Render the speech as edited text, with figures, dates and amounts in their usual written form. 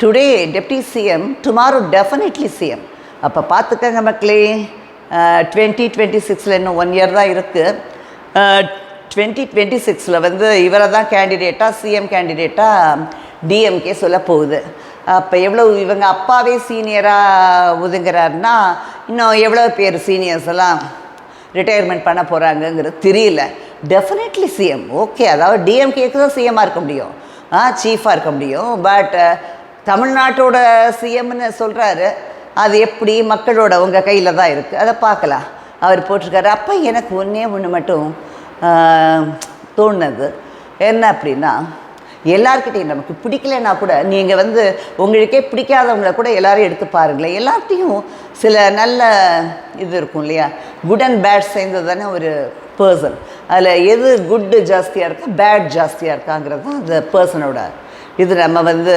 Today deputy CM, tomorrow definitely CM. அப்போ பார்த்துக்கங்க மக்களே, 2026 இன்னும் 1 இயர் தான் இருக்குது. 2026 வந்து இவரை தான் கேண்டிடேட்டாக, சிஎம் கேண்டிடேட்டாக டிஎம்கே சொல்ல போகுது. அப்போ எவ்வளோ இவங்க அப்பாவே சீனியராக ஒதுங்குறாருன்னா, இன்னும் எவ்வளோ பேர் சீனியர்ஸ் எல்லாம் ரிட்டையர்மெண்ட் பண்ண போகிறாங்கங்கிறது தெரியல. Definitely CM. ஓகே, அதாவது டிஎம்கேக்கு தான் சிஎம்மாக இருக்க முடியும், சீஃபாக இருக்க முடியும். பட் தமிழ்நாட்டோட சிஎம்னு சொல்கிறாரு, அது எப்படி மக்களோட உங்கள் கையில் தான் இருக்குது, அதை பார்க்கலாம். அவர் போட்டிருக்காரு. அப்போ எனக்கு ஒன்று மட்டும் தோணுது என்ன அப்படின்னா, எல்லார்கிட்டையும் நமக்கு பிடிக்கலைன்னா கூட நீங்கள் வந்து உங்களுக்கே பிடிக்காதவங்கள கூட எல்லோரும் எடுத்து பாருங்களேன். எல்லார்ட்டையும் சில நல்ல இது இருக்கும் இல்லையா, குட் அண்ட் பேட் சேர்ந்தது தானே ஒரு பர்சன். அதில் எது குட்டு ஜாஸ்தியாக இருக்கா, பேட் ஜாஸ்தியாக இருக்காங்கிறது தான் அந்த பர்சனோட இது. நம்ம வந்து